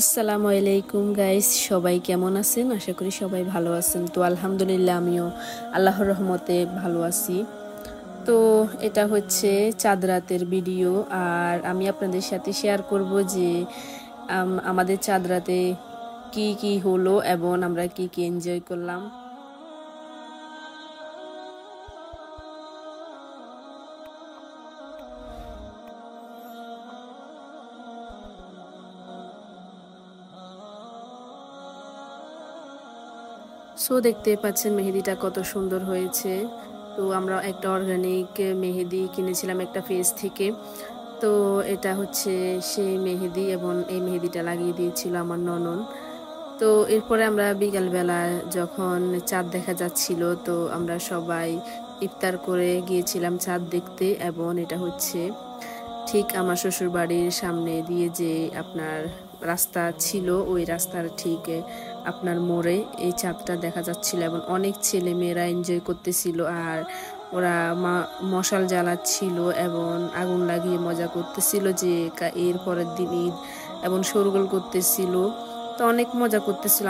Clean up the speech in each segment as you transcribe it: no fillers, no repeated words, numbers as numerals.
আসসালামু আলাইকুম গাইস, সবাই কেমন আছেন? আশা করি সবাই ভালো আছেন। তো আলহামদুলিল্লাহ আমিও আল্লাহর রহমতে ভালো আছি। তো এটা হচ্ছে চাঁদ রাতের ভিডিও, আর আমি আপনাদের সাথে শেয়ার করব যে আমাদের চাঁদ রাতে কি কি হলো এবং আমরা কি কি এনজয় করলাম। সো দেখতে পাচ্ছেন মেহেদিটা কত সুন্দর হয়েছে। তো আমরা একটা অর্গানিক মেহেদি কিনেছিলাম একটা পেজ থেকে। তো এটা হচ্ছে সেই মেহেদি এবং এই মেহেদিটা লাগিয়ে দিয়েছিল আমার ননদ। তো এরপরে আমরা বিকালবেলা যখন চাঁদ দেখা যাচ্ছিল, তো আমরা সবাই ইফতার করে গিয়েছিলাম চাঁদ দেখতে। এবং এটা হচ্ছে ঠিক আমার শ্বশুর বাড়ির সামনে দিয়ে যে আপনার রাস্তা ছিল, ওই রাস্তার ঠিক আপনার মোড়ে এই চাঁদটা দেখা যাচ্ছিল এবং অনেক ছেলে মেয়েরা এনজয় করতেছিল। আর ওরা মশাল জ্বালাচ্ছিল এবং আগুন লাগিয়ে মজা করতেছিল যে এর পরের দিন ঈদ, এবং শোরগোল করতেছিল। তো অনেক মজা করতেছিল।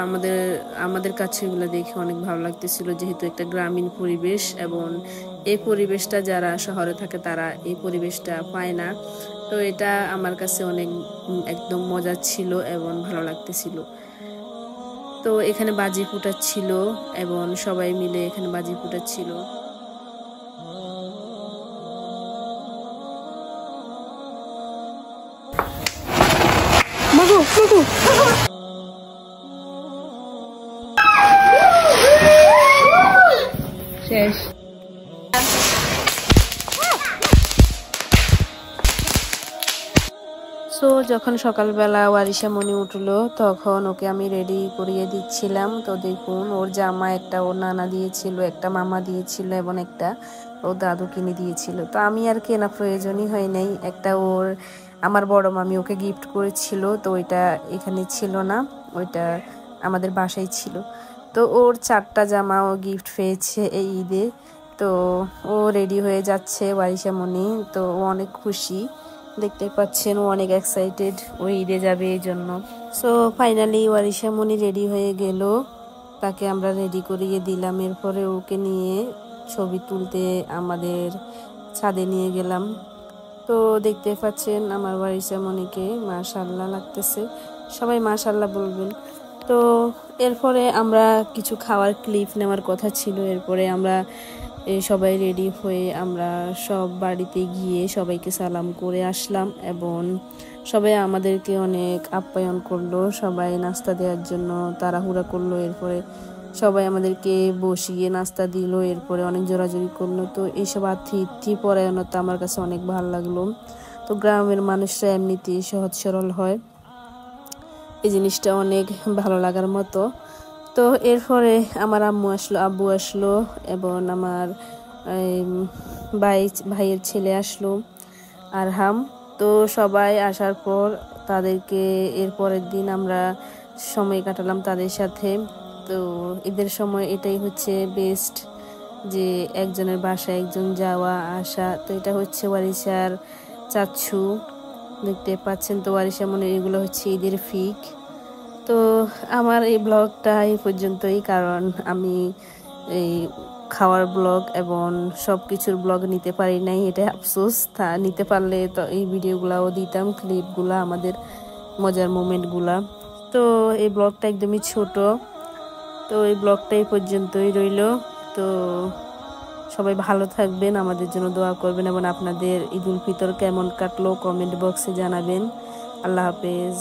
আমাদের কাছে এগুলো দেখে অনেক ভালো লাগতেছিল, যেহেতু একটা গ্রামীণ পরিবেশ এবং এই পরিবেশটা যারা শহরে থাকে তারা এই পরিবেশটা পায় না। তো এটা আমার কাছে অনেক একদম মজা ছিল এবং ভালো লাগতেছিল। তো এখানে বাজি ফুটাচ্ছিল এবং সবাই মিলে এখানে বাজি ফুটাচ্ছিল। শেষ। সো যখন সকালবেলা ওয়ারিশা মনি উঠলো, তখন ওকে আমি রেডি করিয়ে দিচ্ছিলাম। তো দেখুন, ওর জামা একটা ওর নানা দিয়েছিল, একটা মামা দিয়েছিল এবং একটা ওর দাদু কিনে দিয়েছিল। তো আমি আর কেনা প্রয়োজনই হয় নাই। একটা আমার বড় মামি ওকে গিফট করেছিল, তো ওইটা এখানে ছিল না, ওইটা আমাদের বাসায় ছিল। তো ওর 4টা জামা ও গিফট পেয়েছে এই ঈদে। তো ও রেডি হয়ে যাচ্ছে ওয়ারিশা মনি। তো ও অনেক খুশি, দেখতে পাচ্ছেন ও অনেক এক্সাইটেড, ও ঈদে যাবে এই জন্য। সো ফাইনালি ওয়ারিশা মনি রেডি হয়ে গেল, তাকে আমরা রেডি করিয়ে দিলাম। এরপরে ওকে নিয়ে ছবি তুলতে আমাদের ছাদে নিয়ে গেলাম। তো দেখতে পাচ্ছেন আমার ওয়ারিশা মনিকে মাশাআল্লাহ লাগতেছে, সবাই মাশাআল্লাহ বলবেন। তো এরপরে আমরা কিছু খাওয়ার ক্লিপ নেওয়ার কথা ছিল। এরপরে আমরা সবাই রেডি হয়ে আমরা সব বাড়িতে গিয়ে সবাইকে সালাম করে আসলাম এবং সবাই আমাদেরকে অনেক আপ্যায়ন করলো। সবাই নাস্তা দেওয়ার জন্য তাড়াহুড়া করলো। এরপরে সবাই আমাদেরকে বসিয়ে নাস্তা দিল, এরপরে অনেক জোরাজুরি করলো। তো এইসব আতিথ্য পরায়ণতা আমার কাছে অনেক ভালো লাগলো। তো গ্রামের মানুষরা এমনিতেই সহজ সরল হয়, এই জিনিসটা অনেক ভালো লাগার মতো। তো এরপরে আমার আব্বু আসলো এবং আমার ভাইয়ের ছেলে আসলো আরহাম। তো সবাই আসার পর তাদেরকে এরপরের দিন আমরা সময় কাটালাম তাদের সাথে। তো ঈদের সময় এটাই হচ্ছে বেস্ট, যে একজনের বাসায় একজন যাওয়া আসা। তো এটা হচ্ছে ওয়ারিশার চাচ্ছু, দেখতে পাচ্ছেন। তো ওয়ারিশা মনে এগুলো হচ্ছে ঈদের ফিক। তো আমার এই ব্লগটা এই পর্যন্তই, কারণ আমি এই খাওয়ার ব্লগ এবং সব কিছুর ব্লগ নিতে পারি নাই, এটা আফসোস। তা নিতে পারলে তো এই ভিডিওগুলাও দিতাম, ক্লিপগুলা, আমাদের মজার মোমেন্টগুলা। তো এই ব্লগটা একদমই ছোট। তো এই ব্লগটা এই পর্যন্তই রইল। তো সবাই ভালো থাকবেন, আমাদের জন্য দোয়া করবেন এবং আপনাদের ঈদ উল ফিতর কেমন কাটলো কমেন্ট বক্সে জানাবেন। আল্লাহ হাফেজ।